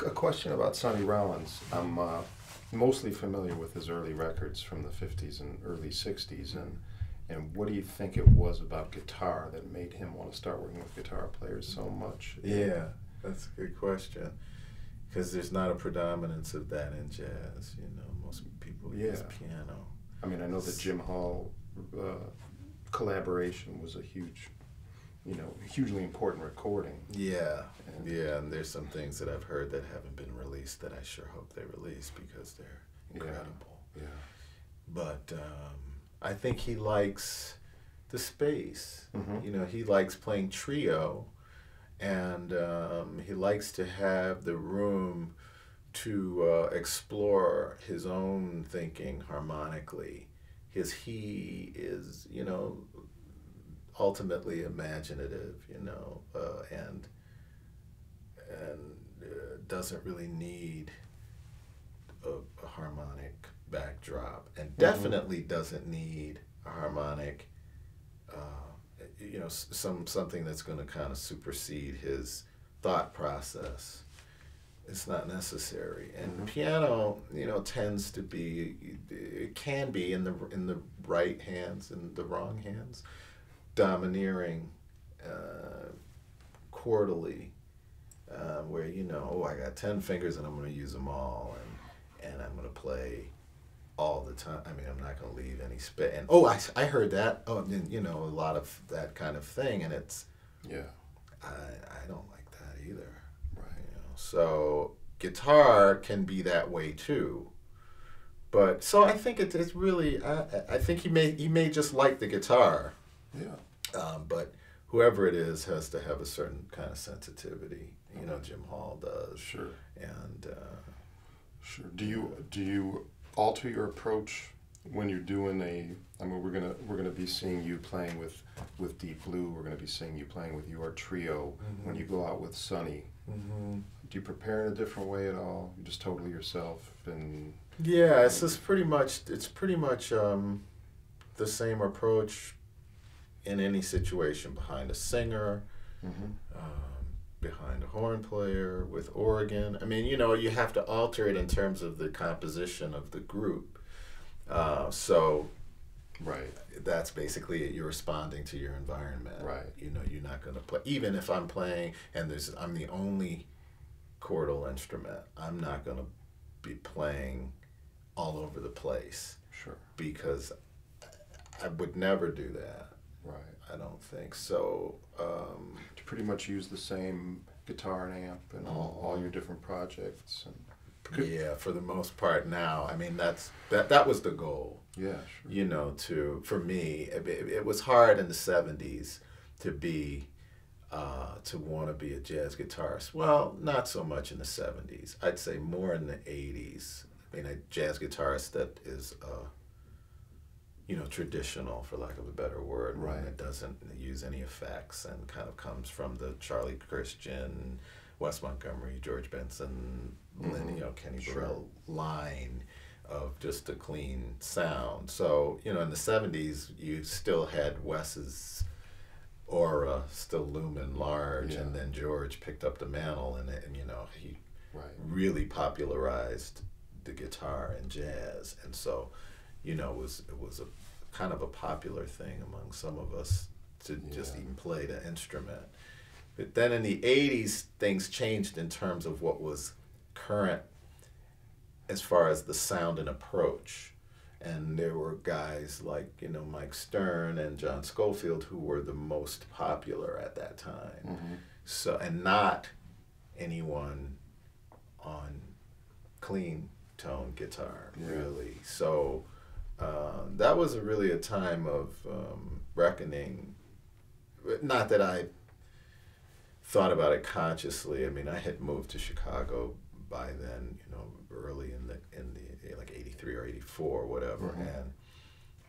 A question about Sonny Rollins. I'm mostly familiar with his early records from the 50s and early 60s, and what do you think it was about guitar that made him want to start working with guitar players so much? Yeah, that's a good question. Because there's not a predominance of that in jazz. You know, most people use piano. I mean, I know the Jim Hall collaboration was a huge, hugely important recording. Yeah, and there's some things that I've heard that haven't been released that I sure hope they release because they're incredible. Yeah. But I think he likes the space. Mm-hmm. You know, he likes playing trio, and he likes to have the room to explore his own thinking harmonically. He is, ultimately imaginative, and doesn't really need a harmonic backdrop, and definitely doesn't need a harmonic, something that's going to kind of supersede his thought process. It's not necessary. And piano, tends to be, it can be in the right hands and the wrong hands, domineering chordally, where I got 10 fingers and I'm going to use them all, and I'm going to play all the time. I mean, I'm not going to leave any space. And I heard that. Oh, and a lot of that kind of thing, and it's I don't like that either. Right. So guitar can be that way too. But so I think it's really I think he may just like the guitar. Yeah. But whoever it is has to have a certain kind of sensitivity. Jim Hall does. Sure. And sure. Do you alter your approach when you're doing I mean, we're gonna be seeing you playing with Deep Blue. We're gonna be seeing you playing with your trio. When you go out with Sonny, do you prepare in a different way at all? You're just totally yourself and. Yeah, it's pretty much the same approach in any situation, behind a singer, behind a horn player, with organ. I mean, you have to alter it in terms of the composition of the group. So right. That's basically it. You're responding to your environment. Right. You're not going to play, even if I'm playing and I'm the only chordal instrument, I'm not going to be playing all over the place. Sure. Because I would never do that. Right. I don't think so. To pretty much use the same guitar and amp and all your different projects. And yeah, for the most part now. I mean, that was the goal. Yeah, sure. For me, it was hard in the 70s to want to be a jazz guitarist. Well, not so much in the 70s. I'd say more in the 80s. I mean, a jazz guitarist that is, traditional, for lack of a better word, right. One that doesn't use any effects and kind of comes from the Charlie Christian, Wes Montgomery, George Benson, Kenny Burrell line of just a clean sound. So, in the 70s, you still had Wes's aura still looming large, and then George picked up the mantle, and he really popularized the guitar in jazz. And so, it was a kind of a popular thing among some of us to just even play the instrument. But then in the 80s, things changed in terms of what was current as far as the sound and approach. And there were guys like, Mike Stern and John Scofield who were the most popular at that time. So, and not anyone on clean tone guitar, really. So that was really a time of reckoning. Not that I thought about it consciously. I mean, I had moved to Chicago by then, early in the like 83 or 84 or whatever, and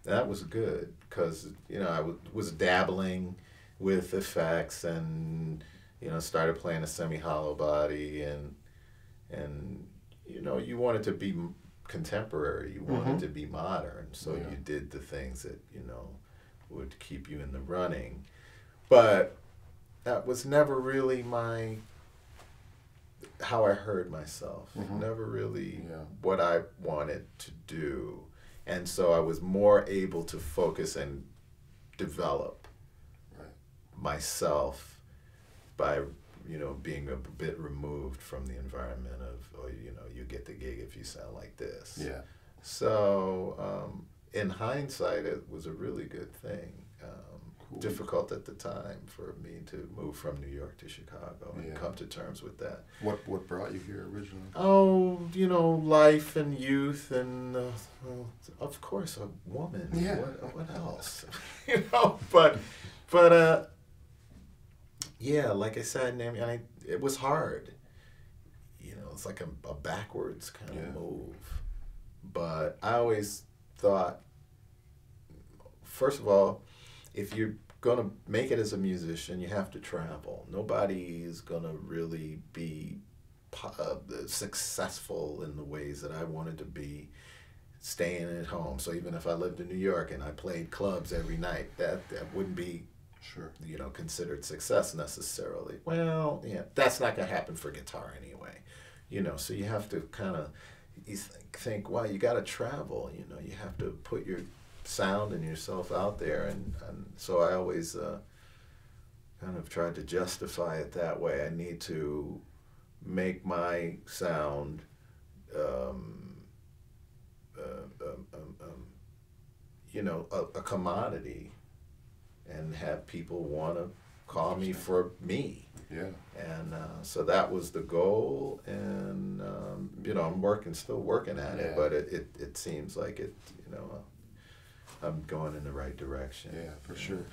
that was good because I was dabbling with effects and started playing a semi-hollow body and you wanted to be contemporary, you wanted to be modern, so you did the things that would keep you in the running, but that was never really my how I heard myself, Mhm. never really Yeah. what I wanted to do. And so I was more able to focus and develop Right. myself by, being a bit removed from the environment of, oh, you get the gig if you sound like this. Yeah. So, in hindsight, it was a really good thing. Cool. Difficult at the time for me to move from New York to Chicago and Yeah. come to terms with that. What brought you here originally? Oh, life and youth and, well, of course, a woman. Yeah. What else? But, yeah, like I said, I mean, it was hard. It's like a backwards kind of Yeah. move. But I always thought, first of all, if you're going to make it as a musician, you have to travel. Nobody is going to really be successful in the ways that I wanted to be staying at home. So even if I lived in New York and I played clubs every night, that wouldn't be, Sure. considered success necessarily. Well, yeah, that's not going to happen for guitar anyway. So you have to kind of think, wow, you got to travel. You have to put your sound and yourself out there, and so I always kind of tried to justify it that way. I need to make my sound a commodity and have people want to call me for me. Yeah. And so that was the goal, and I'm still working at it, Yeah. but it seems like I'm going in the right direction. Yeah, for sure.